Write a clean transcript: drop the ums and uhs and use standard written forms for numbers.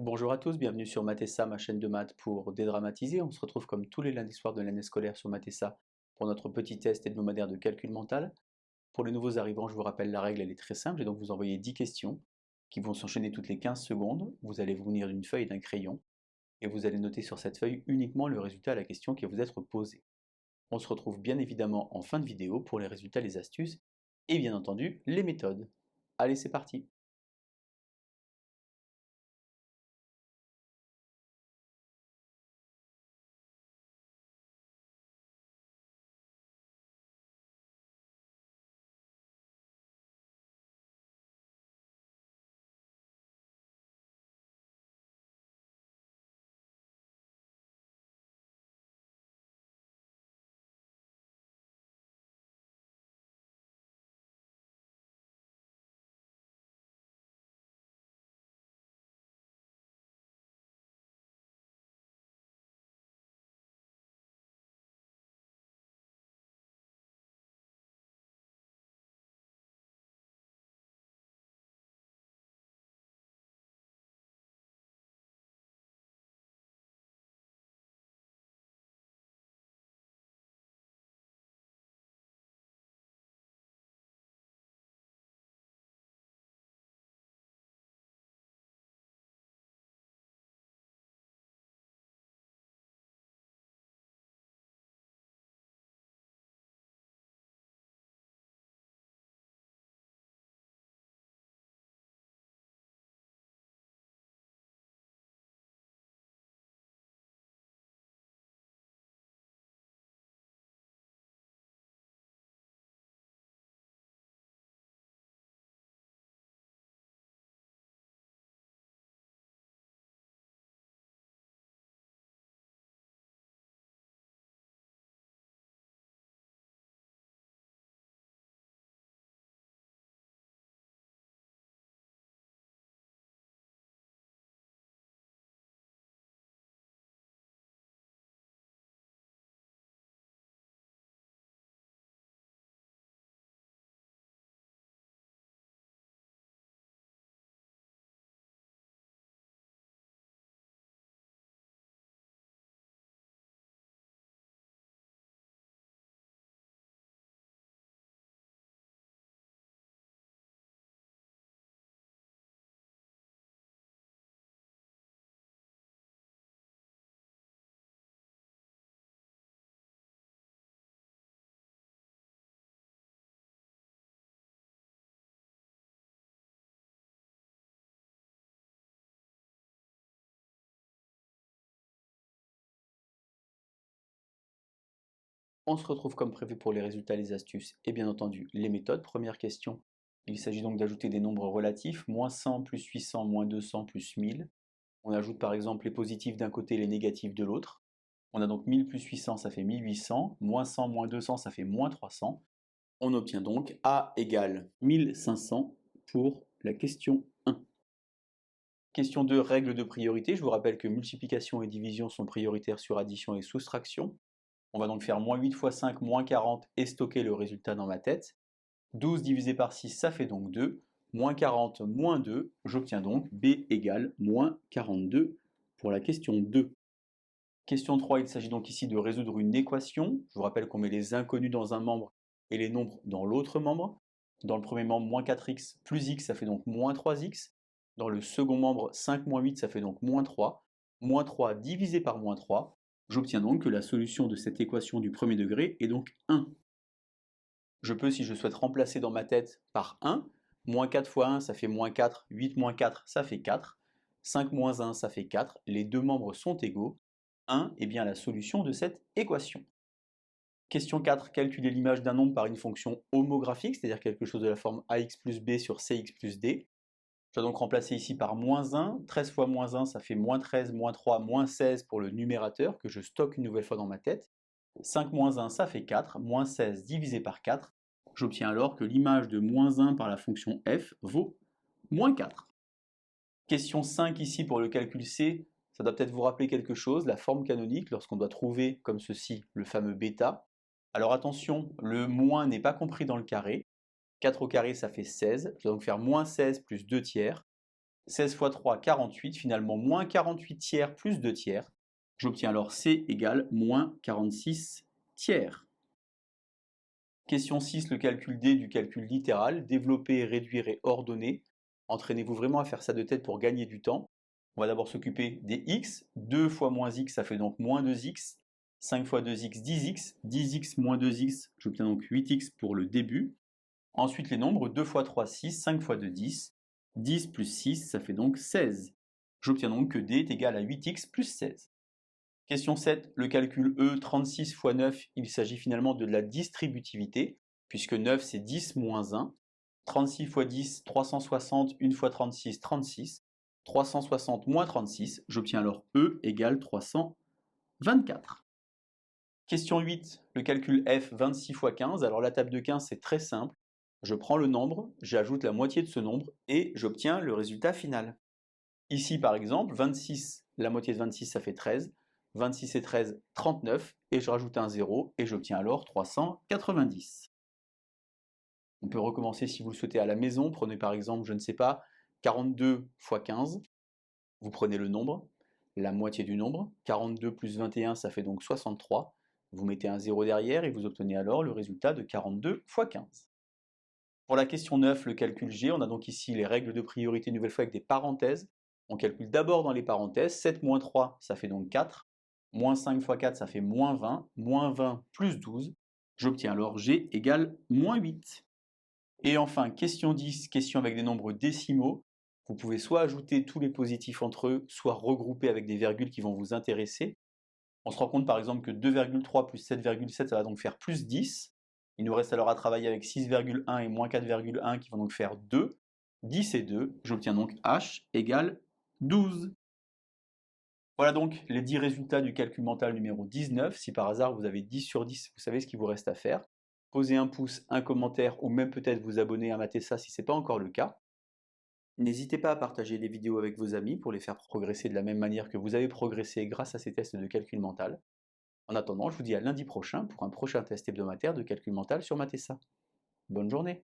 Bonjour à tous, bienvenue sur Mathessa, ma chaîne de maths pour dédramatiser. On se retrouve comme tous les lundis soirs de l'année scolaire sur Mathessa pour notre petit test hebdomadaire de calcul mental. Pour les nouveaux arrivants, je vous rappelle la règle, elle est très simple. Et donc vous envoyez 10 questions qui vont s'enchaîner toutes les 15 secondes. Vous allez vous munir d'une feuille et d'un crayon et vous allez noter sur cette feuille uniquement le résultat à la question qui va vous être posée. On se retrouve bien évidemment en fin de vidéo pour les résultats, les astuces et bien entendu les méthodes. Allez, c'est parti! On se retrouve comme prévu pour les résultats, les astuces et bien entendu les méthodes. Première question, il s'agit donc d'ajouter des nombres relatifs, moins 100 plus 800 moins 200 plus 1000. On ajoute par exemple les positifs d'un côté et les négatifs de l'autre. On a donc 1000 plus 800, ça fait 1800, moins 100 moins 200, ça fait moins 300. On obtient donc A égale 1500 pour la question 1. Question 2, règle de priorité. Je vous rappelle que multiplication et division sont prioritaires sur addition et soustraction. On va donc faire moins 8 fois 5, moins 40 et stocker le résultat dans ma tête. 12 divisé par 6, ça fait donc 2. Moins 40, moins 2, j'obtiens donc B égale moins 42 pour la question 2. Question 3, il s'agit donc ici de résoudre une équation. Je vous rappelle qu'on met les inconnus dans un membre et les nombres dans l'autre membre. Dans le premier membre, moins 4x plus x, ça fait donc moins 3x. Dans le second membre, 5 moins 8, ça fait donc moins 3. Moins 3 divisé par moins 3, j'obtiens donc que la solution de cette équation du premier degré est donc 1. Je peux, si je souhaite, remplacer dans ma tête par 1. Moins 4 fois 1, ça fait moins 4. 8 moins 4, ça fait 4. 5 moins 1, ça fait 4. Les deux membres sont égaux. 1 est bien la solution de cette équation. Question 4, calculer l'image d'un nombre par une fonction homographique, c'est-à-dire quelque chose de la forme ax plus b sur cx plus d. Je dois donc remplacer ici par moins 1. 13 fois moins 1, ça fait moins 13, moins 3, moins 16 pour le numérateur, que je stocke une nouvelle fois dans ma tête. 5 moins 1, ça fait 4. Moins 16 divisé par 4. J'obtiens alors que l'image de moins 1 par la fonction f vaut moins 4. Question 5 ici pour le calcul C. Ça doit peut-être vous rappeler quelque chose, la forme canonique, lorsqu'on doit trouver, comme ceci, le fameux bêta. Alors attention, le moins n'est pas compris dans le carré. 4 au carré, ça fait 16. Je dois donc faire moins 16 plus 2 tiers. 16 fois 3, 48. Finalement, moins 48 tiers plus 2 tiers. J'obtiens alors C égale moins 46 tiers. Question 6, le calcul D du calcul littéral. Développer, réduire et ordonner. Entraînez-vous vraiment à faire ça de tête pour gagner du temps. On va d'abord s'occuper des x. 2 fois moins x, ça fait donc moins 2x. 5 fois 2x, 10x. 10x moins 2x, j'obtiens donc 8x pour le début. Ensuite, les nombres, 2 fois 3, 6. 5 fois 2, 10. 10 plus 6, ça fait donc 16. J'obtiens donc que D est égal à 8x plus 16. Question 7, le calcul E, 36 fois 9, il s'agit finalement de la distributivité, puisque 9 c'est 10 moins 1. 36 fois 10, 360, 1 fois 36, 36. 360 moins 36, j'obtiens alors E égale 324. Question 8, le calcul F, 26 fois 15. Alors la table de 15, c'est très simple. Je prends le nombre, j'ajoute la moitié de ce nombre et j'obtiens le résultat final. Ici, par exemple, 26, la moitié de 26, ça fait 13. 26 et 13, 39. Et je rajoute un 0 et j'obtiens alors 390. On peut recommencer si vous le souhaitez à la maison. Prenez par exemple, je ne sais pas, 42 fois 15. Vous prenez le nombre, la moitié du nombre. 42 plus 21, ça fait donc 63. Vous mettez un 0 derrière et vous obtenez alors le résultat de 42 fois 15. Pour la question 9, le calcul G, on a donc ici les règles de priorité, une nouvelle fois avec des parenthèses. On calcule d'abord dans les parenthèses. 7 moins 3, ça fait donc 4. Moins 5 fois 4, ça fait moins 20. Moins 20 plus 12. J'obtiens alors G égale moins 8. Et enfin, question 10, question avec des nombres décimaux. Vous pouvez soit ajouter tous les positifs entre eux, soit regrouper avec des virgules qui vont vous intéresser. On se rend compte par exemple que 2,3 plus 7,7, ça va donc faire plus 10. Il nous reste alors à travailler avec 6,1 et moins 4,1 qui vont donc faire 2. 10 et 2, j'obtiens donc H égale 12. Voilà donc les 10 résultats du calcul mental numéro 19. Si par hasard vous avez 10 sur 10, vous savez ce qu'il vous reste à faire. Posez un pouce, un commentaire ou même peut-être vous abonner à Matessa si ce n'est pas encore le cas. N'hésitez pas à partager les vidéos avec vos amis pour les faire progresser de la même manière que vous avez progressé grâce à ces tests de calcul mental. En attendant, je vous dis à lundi prochain pour un prochain test hebdomadaire de calcul mental sur Matessa. Bonne journée!